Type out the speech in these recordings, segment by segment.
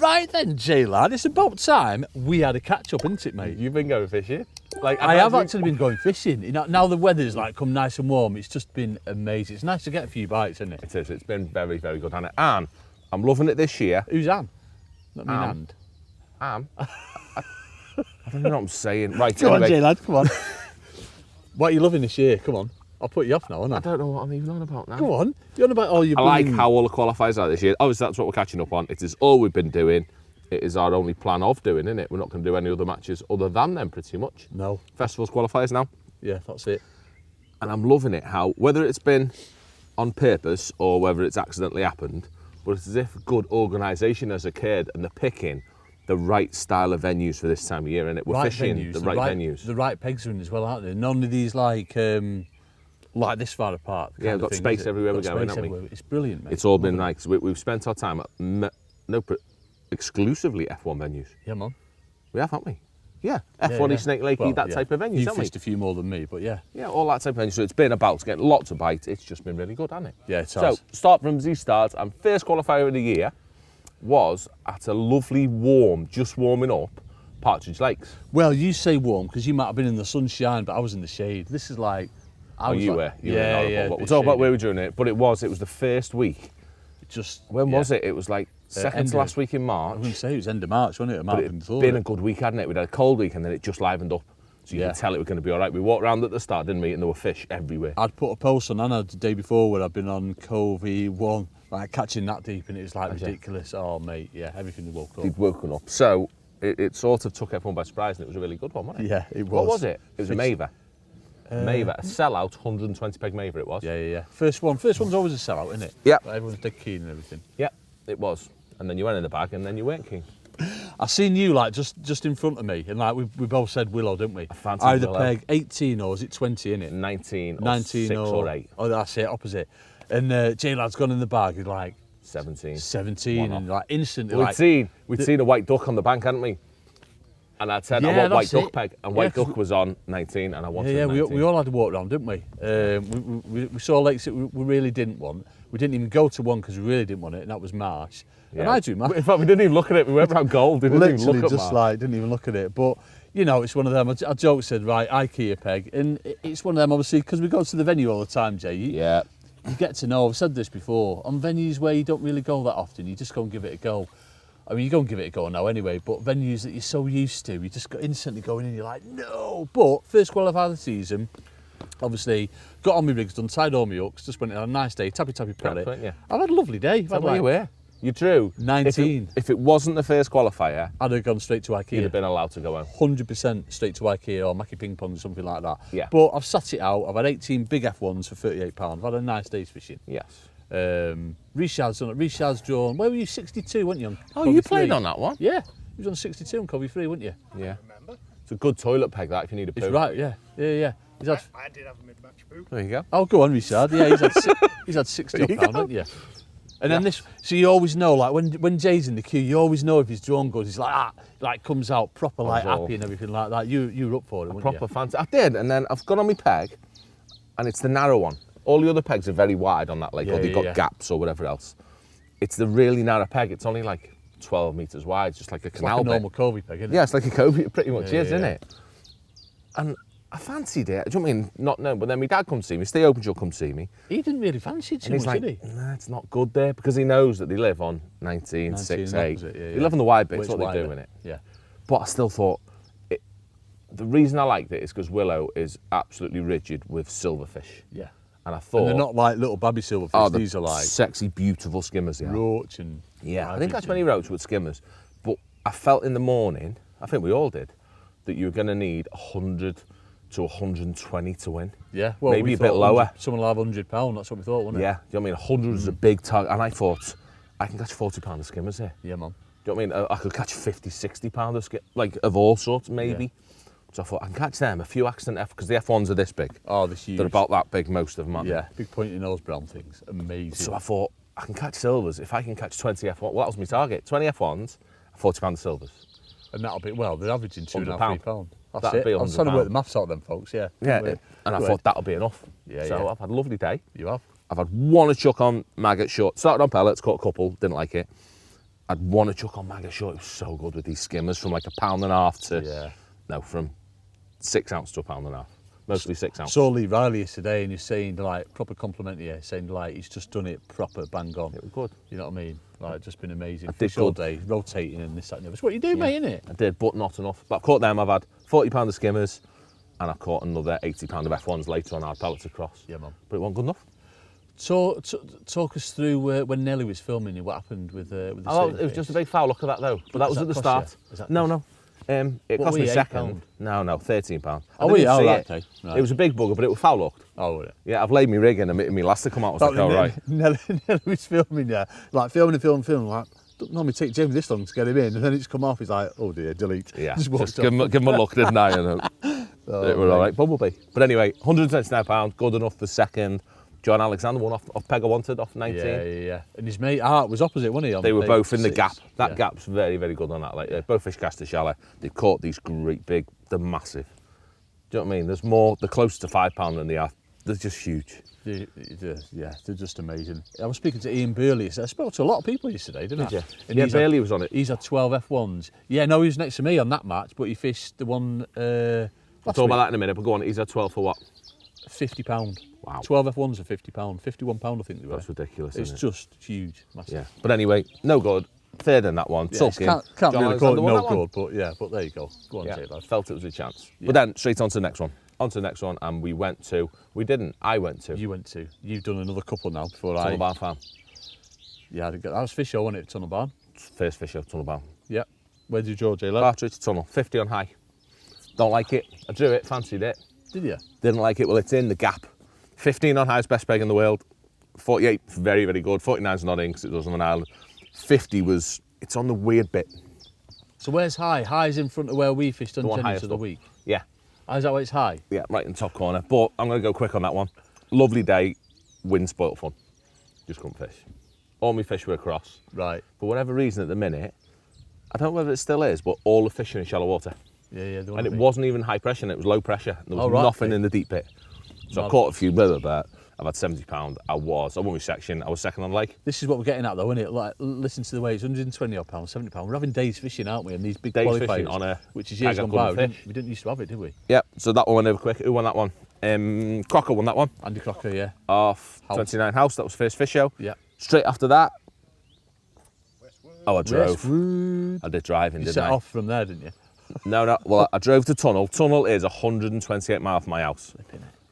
Right then, J-Lad, it's about time we had a catch-up, isn't it, mate? You've been going fishing? Like I have actually been going fishing. You know, now the weather's like come nice and warm, it's just been amazing. It's nice to get a few bites, isn't it? It is. It's been very, very good, hasn't it? And I'm loving it this year. Who's Anne? Not me, and. I don't know what I'm saying. Right, Come anyway. on, J-Lad, come on. What are you loving this year? Come on. I'll put you off now, won't I? I don't know what I'm even on about now. Come on. You're on about all your... I like how all the qualifiers are this year. Obviously, that's what we're catching up on. It is all we've been doing. It is our only plan of doing, isn't it? We're not going to do any other matches other than them, pretty much. No. Festivals qualifiers now. Yeah, that's it. And I'm loving it how, whether it's been on purpose or whether it's accidentally happened, but it's as if good organisation has occurred and they're picking the right style of venues for this time of year, and we're fishing venues, the right venues. The right pegs are in as well, aren't they? None of these like this far apart. Yeah, we've got space everywhere we're going, haven't we? It's brilliant, mate. It's all been nice. We've spent our time at exclusively F1 venues. Yeah, man. We have, haven't we? Yeah, F1 Snake Lakey, that type of venues, You've haven't we? fished a few more than me, but yeah. Yeah, all that type of venues. So it's been about to get lots of bites. It's just been really good, hasn't it? Yeah, it has. So, start from Z start, and first qualifier of the year was at a lovely warm, just warming up, Partridge Lakes. Well, you say warm because you might have been in the sunshine, but I was in the shade. This is like... You were yeah. But we'll talk about where we're doing it. But it was the first week. When was it? It was like second to last week in March. I wouldn't say it was end of March, wasn't it? It might have been before. Been a good week, hadn't it? We'd had a cold week and then it just livened up. So you can tell it was going to be all right. We walked around at the start, didn't we? And there were fish everywhere. I'd put a post on Anna the day before where I'd been on Covey 1, like catching that deep, and it was like ridiculous. Oh, mate, yeah, everything woke up. He'd woken up. So it sort of took everyone by surprise, and it was a really good one, wasn't it? Yeah, it was. What was it? It was a Maver. Maver, a sellout 120 peg Maver it was. Yeah. First one's always a sellout, isn't it? Yeah. Everyone's dead keen and everything. Yeah, it was. And then you went in the bag, and then you weren't keen. I seen you like just in front of me, and like we both said Willow, didn't we? I fancied either Willow. peg 18 or is it 20 in it? 19 or 19 6 or 8. Oh, that's it, opposite. And J-Lad's gone in the bag, he's like 17, and like instantly. We'd seen a white duck on the bank, hadn't we? And I'd said, I want white duck peg, and white duck was on 19, and I wanted 19. We all had to walk around, didn't we? We saw lakes that we really didn't want. We didn't even go to one because we really didn't want it, and that was Marsh. Yeah. And I do, man. In fact, we didn't even look at it. We went around gold, didn't even look at just Marsh. like, didn't even look at it. But, you know, it's one of them. I joke said, right, IKEA peg, and it's one of them, obviously, because we go to the venue all the time, Jay. You get to know, I've said this before, on venues where you don't really go that often, you just go and give it a go. I mean, you go and give it a go now anyway, but venues that you're so used to, you just got instantly going in, you're like, no. But first qualifier of the season, obviously, got all my rigs done, tied all my hooks, just went on a nice day, tappy pellet. I've had a lovely day. Is that where you were? You drew 19. If it wasn't the first qualifier, I'd have gone straight to IKEA. You'd have been allowed to go home. 100% straight to IKEA or Mackie Ping Pong or something like that. Yeah. But I've sat it out. I've had 18 big F1s for £38. I've had a nice day's fishing. Yes. Richard's done it. Richard's drawn. Where were you? 62, weren't you? On oh, you played on that one? Yeah. You was on 62 on Covey 3, weren't you? Yeah. It's a good toilet peg, that, if you need a poo. It's right, yeah. I did have a mid-match poo. There you go. Oh, go on, Richard. Yeah, he's had 60 pounds, haven't you? And then this, so you always know, like when Jay's in the queue, you always know if he's drawn good. He's like comes out proper, like happy and everything like that. You were up for it, weren't you? Proper fancy. I did, and then I've gone on my peg, and it's the narrow one. All the other pegs are very wide on that lake, or they've got gaps or whatever else. It's the really narrow peg. It's only like 12 metres wide, just like a canal like a bit. normal Covey peg, isn't it? Yeah, it's like a Covey, it pretty much is, isn't it? And I fancied it. Do you know what I mean? Not known, but then my dad comes to see me. Stay open, she'll come see me. He didn't really fancy it too much, did he? Nah, it's not good there, because he knows that they live on 19, 6, 8. They live on the wide bit, it's what they do in it. Yeah. But I still thought, the reason I liked it is because Willow is absolutely rigid with silverfish. Yeah. And I thought... And they're not like little baby silverfish, these are like... sexy, beautiful skimmers, yeah. Roach and... Yeah, I didn't catch many roach with skimmers, but I felt in the morning, I think we all did, that you were going to need 100 to 120 to win. Yeah, well, maybe a bit lower. Someone will have £100, that's what we thought, wasn't it? Yeah, do you know what I mean? 100 was a big target, and I thought, I can catch £40 of skimmers here. Yeah, man. Do you know what I mean? I could catch 50, 60 pound of like of all sorts, maybe. Yeah. So I thought, I can catch them, a few accident F, because the F1s are this big. Oh, they're huge. They're about that big, most of them, aren't they? Yeah, big pointy nose brown things, amazing. So I thought, I can catch silvers. If I can catch 20 F1s, well, that was my target, 20 F1s, £40 of silvers. And that'll be, well, they're averaging £2.5, £3. That's that'd it. be I was trying to work the maths out then, folks, yeah. Yeah, and I thought that'll be enough. Yeah, so I've had a lovely day. You have? I've had one chuck on maggot short. Started on pellets, caught a couple, didn't like it. I'd want to chuck on Maver short. It was so good with these skimmers from like £1.50 to, no, from 6 ounce to £1.50. Mostly 6 ounce. Saw Lee Riley yesterday and he's saying like, proper compliment here, saying like he's just done it proper bang on. It was good. You know what I mean? Like, just been amazing. I Fish did all good. day, rotating and this, that and the other. It's what you do, mate, innit? I did, but not enough. But I've caught them. I've had £40 of skimmers and I caught another £80 of F1s later on hard pellets across. Yeah, man. But it wasn't good enough. Talk us through when Nelly was filming you, what happened with the Oh, same it was fish. just a big foul look at that though. But that was at the start. No. It What cost were me you, second. £8? No, £13. Oh, were you? Oh, see right, it. okay. Right. It was a big bugger, but it was foul looked. Oh, was it? Yeah, I've laid me rig in and me last to come out. I was like, all right. Nelly was filming, yeah. Like, filming, like, don't normally take James this long to get him in, and then it's come off, he's like, oh dear, delete. Yeah, Just walked just off. give him a look, didn't I? And it was all right, bumblebee. But anyway, £129, good enough for second. John Alexander won off peg I wanted, off 19. Yeah. And his mate Art was opposite, wasn't he? On They were peg both in the 6? gap. That Yeah. gap's very, very good on that. Like, they both fish cast the shallow. They've caught these great big, they're massive. Do you know what I mean? There's more, they're closer to £5 than they are. They're just huge. Yeah, they're just amazing. I was speaking to Ian Burley. I spoke to a lot of people yesterday, didn't I? Did you? And Yeah, he's had- Bailey was on it. He's had 12 F1s. Yeah, no, he was next to me on that match, but he fished the one We'll last talk week. about that in a minute, but go on, he's had 12 for what? £50. Wow. 12 F1s are £50. £51, I think they were. That's ridiculous, It's isn't it? just huge, massive. Yeah. But anyway, no good. Third in that one. Yeah, Tuck in. can't John really call Alexander it won no that one. good, but yeah, but there you go. Go on, Yeah, Jay, lad. felt it was a chance. Yeah. But then straight on to the next one. And I went to You've done another couple now before Tunnel Barn Farm. Yeah, that was fish, wasn't it, Tunnel Barn? First fish out Tunnel Barn. Yeah. Where did you draw, Jay, lad? Partridge Tunnel, 50 on high. Don't like it. I drew it, fancied it. Did you? Didn't like it. Well, it's in the gap. 15 on high is best peg in the world. 48, very, very good. 49's nodding because it was on an island. 50 was, it's on the weird bit. So where's high? High's in front of where we fished on The one Jenny's highest of the up. week. Yeah, Oh, is that where it's high? yeah, right in the top corner. But I'm going to go quick on that one. Lovely day, wind spoilt fun. Just couldn't fish. All my fish were across. Right. For whatever reason at the minute, I don't know whether it still is, but all the fish are in shallow water. Yeah. The one And I it think. wasn't even high pressure, and it was low pressure. There was Oh, right, nothing okay. in the deep bit. So I Mad. caught a few, but I've had £70. I won my section. I was second on the lake. This is what we're getting at, though, isn't it? Like, listen to the way it's £120 odd pounds, £70. We're having days fishing, aren't we? And these big Days qualifiers, fishing on a which is peg years I gone by. couldn't fish. We didn't used to have it, did we? Yeah, so that one went over quick. Who won that one? Crocker won that one. Andy Crocker, yeah. Off House. 29 House. That was first fish show. Yeah. Straight after that, Westwood. I drove. Westwood. I did driving, You didn't set I? off from there, didn't you? No. Well, I drove to Tunnel. Tunnel is 128 miles from my house.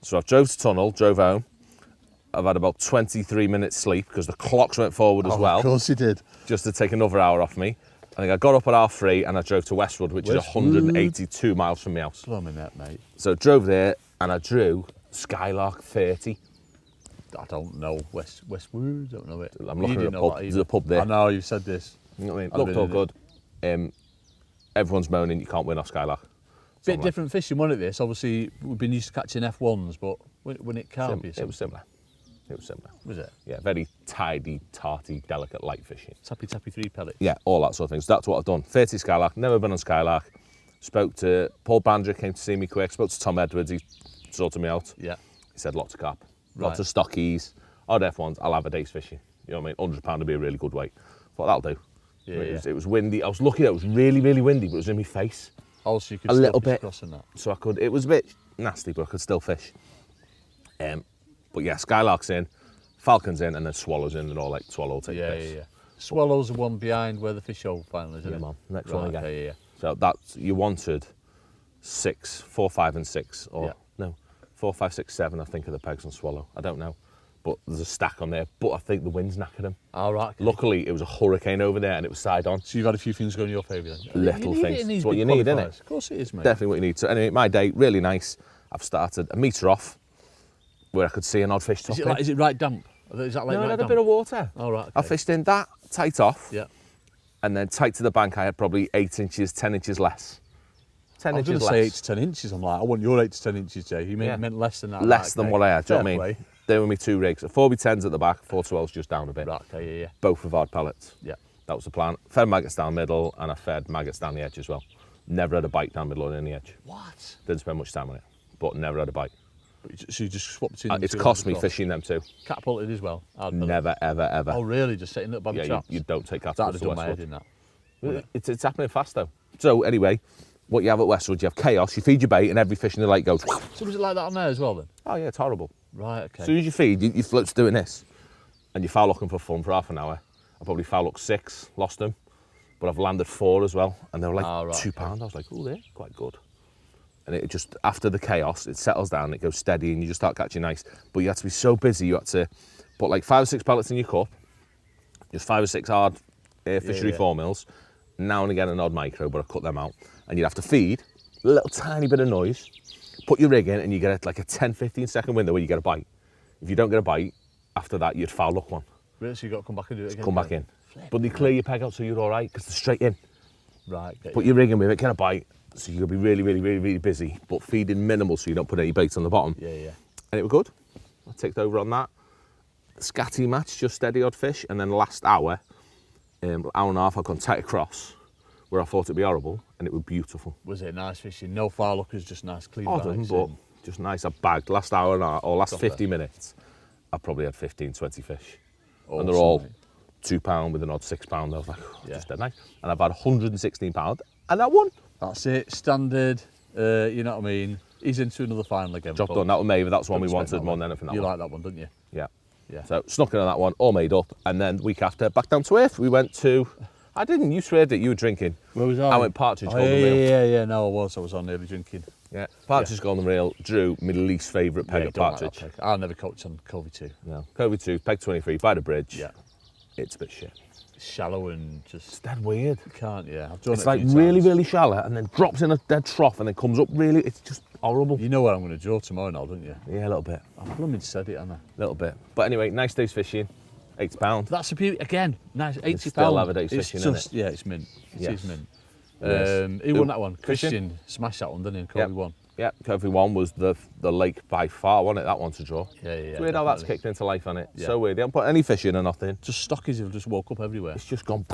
So I drove to Tunnel, drove home. I've had about 23 minutes sleep because the clocks went forward as well, Of course he did. just to take another hour off me. I think I got up at 3:30 and I drove to Westwood, which is Westwood. 182 miles from my house. Blimey net, mate. So drove there and I drew Skylark 30. I don't know. Westwood, don't know it. I'm You looking didn't at a know pub. that There's either. a pub there. I know, you said this. You know what I mean? I've Looked been all in good. Everyone's moaning you can't win off Skylark. Bit different fishing, wasn't it, this? Obviously, we've been used to catching F1s, but when it can't be, It was similar. It was similar. Was it? Yeah, very tidy, tarty, delicate light fishing. Tappy 3 pellets. Yeah, all that sort of thing. So that's what I've done. 30 Skylark, never been on Skylark. Spoke to Paul Bandra, came to see me quick. Spoke to Tom Edwards, he sorted me out. Yeah. He said lots of carp, Right. lots of stockies, odd F1s. I'll have a day's fishing. You know what I mean? £100 would be a really good weight. Thought that'll do. Yeah, It was windy. I was lucky that it was really, really windy, but it was in my face. Also, you could A still little fish bit. crossing that. So I could, it was a bit nasty, but I could still fish. But yeah, Skylark's in, Falcon's in, and then Swallow's in, and all like Swallow will take place. Yeah. Swallows are one behind where the fish hole final is, isn't Yeah, it? man. Next Right, one again. okay, yeah. So that's, you wanted 6, 4, 5 and 6, or Yeah. no, 4, 5, 6, 7 I think are the pegs on Swallow. I don't know. But there's a stack on there, but I think the wind's knackered them. All right. Okay. Luckily, it was a hurricane over there and it was side on. So you've had a few things going in your favour then? Little You need things. it in these It's what big you need, innit? qualifiers. Of course it is, mate. Definitely what you need. So anyway, my day, really nice. I've started a metre off where I could see an odd fish top Is it right damp? Is that like No, I right had a damp? bit of water. All right. I Okay. fished in that tight off, Yeah. and then tight to the bank I had probably 8 inches, 10 inches less. 10 I was going inches to say less. 8 to 10 inches. I'm like, I want your 8 to 10 inches, Jay. You Yeah. meant less than that. Less right, than okay. what I had, do you know Fair what I mean? play. They were my 2 rigs. 4x10s at the back, 412s just down a bit. Right, okay, yeah. Both with hard pellets. Yeah. That was the plan. Fed maggots down middle, and I fed maggots down the edge as well. Never had a bite down middle or in the edge. What? Didn't spend much time on it, but never had a bite. So you just swap between them It's two cost me across. fishing them too. Catapulted as well. Never, ever, ever. Oh, really? Just setting up by the Yeah, traps? you don't take That'd catapults have to done my head Westwood. in that. It's happening fast though. So anyway, what you have at Westwood, you have chaos. You feed your bait, and every fish in the lake goes. So was it like that on there as well then? Oh yeah, it's horrible. Right, okay. As soon as you feed, your float's doing this, and you foul looking for fun for half an hour. I probably foul hooked 6, lost them, but I've landed 4 as well, and they were like right, £2. I was like, oh, they're quite good. And it just, after the chaos, it settles down, it goes steady, and you just start catching nice. But you had to be so busy, you had to put like 5 or 6 pellets in your cup, just 5 or 6 hard fishery 4 mils, now and again an odd micro, but I cut them out. And you'd have to feed, a little tiny bit of noise, put your rig in, and you get like a 10-15 second window where you get a bite. If you don't get a bite, after that, you'd foul hook one. Really? So you got to come back and do it again? Come back in. But they clear your peg out so you're all right, because they're straight in. Right. Put your rig in with it, get a bite, so you're going to be really, really, really, really busy, but feeding minimal so you don't put any baits on the bottom. Yeah, yeah. And it was good. I ticked over on that. Scatty match, just steady odd fish, and then last hour and a half, I've gone tight across, where I thought it'd be horrible, and it was beautiful. Was it nice fishing? No foul hookers, just nice clean Odd, bites but in. just nice. I bagged last hour and a half, or last Proper. 50 minutes, I probably had 15, 20 fish. Awesome, And they're all mate. £2 with an odd £6. I was like, oh, Yeah. just dead nice. And I've had £116, and that one. That's it, standard, you know what I mean? He's into another final again. Job folks. done. That was Maver. That's the one Don't we expect wanted that more one. than anything. That You one. like that one, don't you? Yeah. Yeah. So snuck in on that one, all made up, and then week after, back down to Earth. We went to. I didn't. You sweared that you were drinking. Where was I went Partridge Oh, Golden yeah, Reel. yeah. No, I was on nearly drinking. Yeah. Partridge Golden Reel. Drew, my least favourite peg Yeah, at don't like that Partridge. peg. I'll never coach on Covey 2. No. Covid 2, peg 23 by the bridge. Yeah. It's a bit shit. It's shallow and just It's dead weird. you can't. Yeah, I've done It's it. a like few really, times. really shallow, and then drops in a dead trough, and then comes up really. It's just horrible. You know where I'm going to draw tomorrow now, don't you? Yeah, a little bit. I've blooming said it, haven't I? A little bit. But anyway, nice day's fishing. £80. That's the beauty. Again, nice. £80. still have a day's It's fishing, innit? just, yeah, it's mint. It Yes. is mint. Yes. Who won that one? Christian? Christian smashed that one, didn't he? And Kobe Yep. won. Yeah, Covey 1 was the lake by far, wasn't it? That one to draw. Yeah, yeah. It's weird how that's definitely. kicked into life, isn't it? Yeah. So weird. They haven't put any fish in or nothing. Just stockies have just woke up everywhere. It's just gone.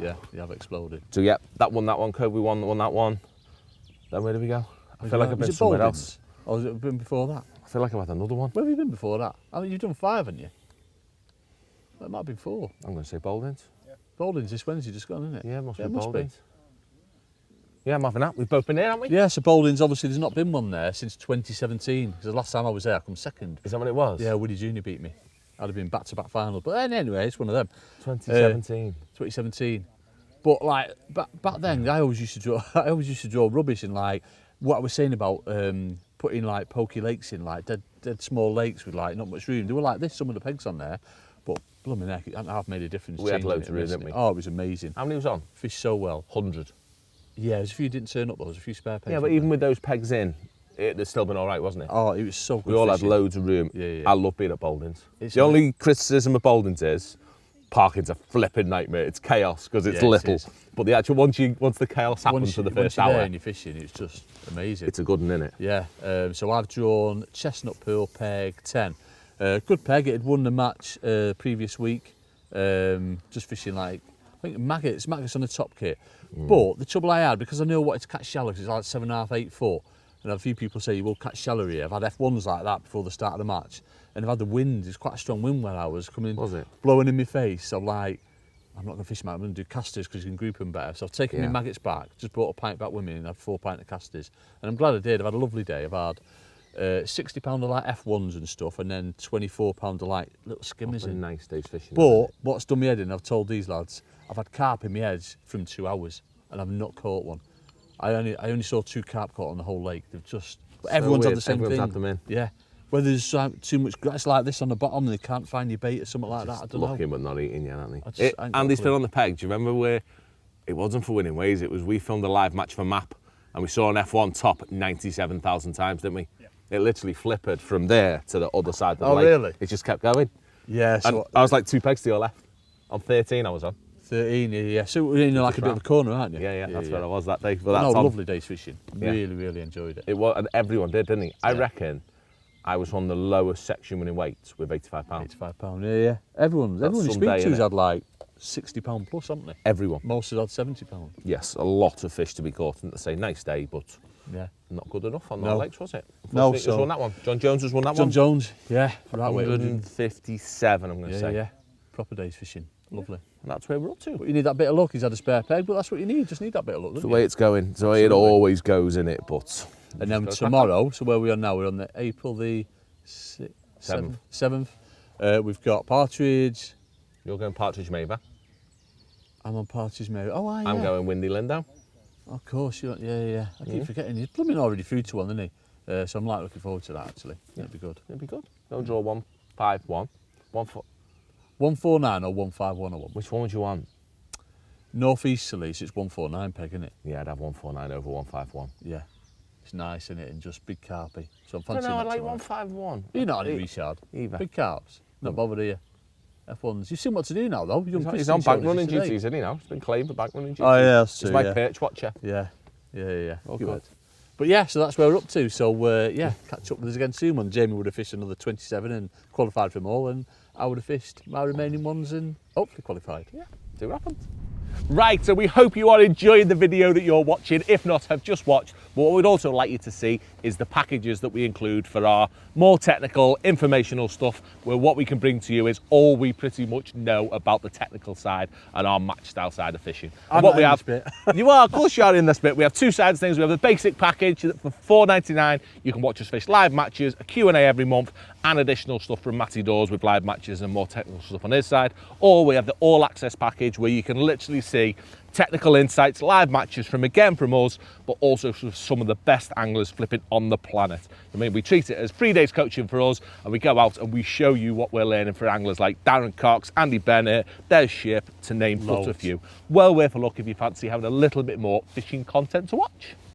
Yeah, they have exploded. So yeah, that one, Covey won that one. Then where do we go? I feel like I've Was been it somewhere Baldwins? else. Or has it been before that? I feel like I've had another one. Where have you been before that? I mean, you've done 5, haven't you? That might be 4. I'm going to say Baldwins. Baldwin's this Wednesday just gone, isn't it? Yeah, must be it must Baldwins. Yeah, I'm having that. We've both been there, haven't we? Yeah, so Baldwin's, obviously, there's not been one there since 2017. Because the last time I was there, I come second. Is that what it was? Yeah, Woody Jr. beat me. I'd have been back-to-back final. But anyway, it's one of them. 2017. 2017. But like back then, I always used to draw. I always used to draw rubbish and like what I was saying about putting like pokey lakes in, like dead small lakes with like not much room. They were like this, some of the pegs on there, but blooming heck, I've made a difference. We had changing loads it of room, and didn't we? Oh, it was amazing. How many was on? Fished so well. 100. Yeah, there's a few didn't turn up. There was a few spare pegs. Yeah, but weren't even there? with those pegs in, it's still been all right, wasn't it? Oh, it was so good. We all had fishing. loads of room. Yeah, yeah. I love being at Baldwins. It's The only criticism of Baldwins is parking's a flipping nightmare. It's chaos because it's Yeah, it little. is. But the actual once the chaos happens for the once first you're there hour, and you're fishing, it's just amazing. it's a good one, isn't it? Yeah, so I've drawn Chestnut Pearl peg 10. Good peg, it had won the match previous week. Just fishing like, I think maggots on the top kit. But the trouble I had, because I knew I wanted to catch shallow, because it's like 7.5, 8 foot, and a few people say you will catch shallow here. I've had F1s like that before the start of the match, and I've had the wind, it's quite a strong wind where I was coming, Was it? blowing in my face. So I'm like, I'm not going to fish them out, I'm going to do casters because you can group them better. So I've taken my Yeah. maggots back, just brought a pint back with me and had 4 pint of casters. And I'm glad I did. I've had a lovely day. I've had £60 of like F1s and stuff, and then £24 of like little skimmers It's a in. nice day's fishing. But what's done my head in, I've told these lads, I've had carp in my head from 2 hours and I've not caught one. I only saw 2 carp caught on the whole lake. They've just, everyone's had weird. the same Everyone's thing. had them in. Yeah. Whether there's too much grass like this on the bottom and they can't find your bait or something like that, I don't Looking know. but not eating yet, aren't I they? just ain't got a Andy's clue. still on the peg. Do you remember where it wasn't for winning ways? It was we filmed a live match for Map and we saw an F1 top 97,000 times, didn't we? Yeah. It literally flippered from there to the other side of the Oh, lake. really? It just kept going. Yeah, And so I was like 2 pegs to your left. On 13 I was on. 13, yeah. So you're in like a bit of a corner, aren't you? Yeah, that's where I was that day. But No, that's on. lovely days fishing. Yeah. Really enjoyed it. It was, and everyone did, didn't he? I Yeah. reckon I was on the lowest section winning weights with £85. £85, yeah. Everyone you some speak day, to's innit? had like £60 plus, haven't they? Everyone. Most have had £70. Yes, a lot of fish to be caught. And they say nice day, but Yeah. not good enough on No. the lakes, was it? No, Unfortunately, who's won that one? John Jones has won that John one. Jones, yeah, right way. 157, I'm going to Yeah, say. yeah. Proper day's fishing. Lovely. And that's where we're up to. But you need that bit of luck. He's had a spare peg, but that's what you need. Just need that bit of luck. It's Don't the way it's going. It's the way it Absolutely. always goes in it, but... And then Just gotta tomorrow, so where we are now, we're on the April the 7th. We've got partridge. You're going Partridge Maver. I'm on partridge, Mary. Oh, yeah. I'm going Windy Lindow. Of course, yeah. I keep forgetting. He's blooming already through to one, isn't he? So I'm like looking forward to that, actually. It'd be good. It'd be good. They'll draw 151. 149 or 151 or one. Which one would you want? North easterly, so it's 149 peg, isn't it? Yeah, I'd have 149 over 151. Yeah. It's nice, isn't it? And just big carpy. So I'm I don't fancying know, I that like tomorrow. 151. You're not on your Richard. Either. Big carps. Not bothered, are you? F1s. You've seen what to do now, though. He's on bank running duties, isn't he now? He's been claimed for bank running duties. Oh, yeah, that's true. He's my yeah. perch watcher. Yeah. Oh, Good. good. But yeah, so that's where we're up to. So yeah, catch up with us again soon when Jamie would have fished another 27 and qualified for them all, and I would have fished my remaining ones and hopefully qualified. Yeah, see what happens. Right, so we hope you are enjoying the video that you're watching. If not, have just watched. But what we'd also like you to see is the packages that we include for our more technical, informational stuff, where what we can bring to you is all we pretty much know about the technical side and our match style side of fishing. And I'm what not we in have, this you are, of course you are in this bit. We have two sides of things. We have the basic package that for $4.99, you can watch us fish live matches, a Q&A every month, and additional stuff from Matty Dawes with live matches and more technical stuff on his side. Or we have the all access package where you can literally see technical insights, live matches from us, but also from some of the best anglers flipping on the planet. I mean, we treat it as 3 days coaching for us, and we go out and we show you what we're learning for anglers like Darren Cox, Andy Bennett, Des Ship, to name but a Loads. few. Well worth a look if you fancy having a little bit more fishing content to watch.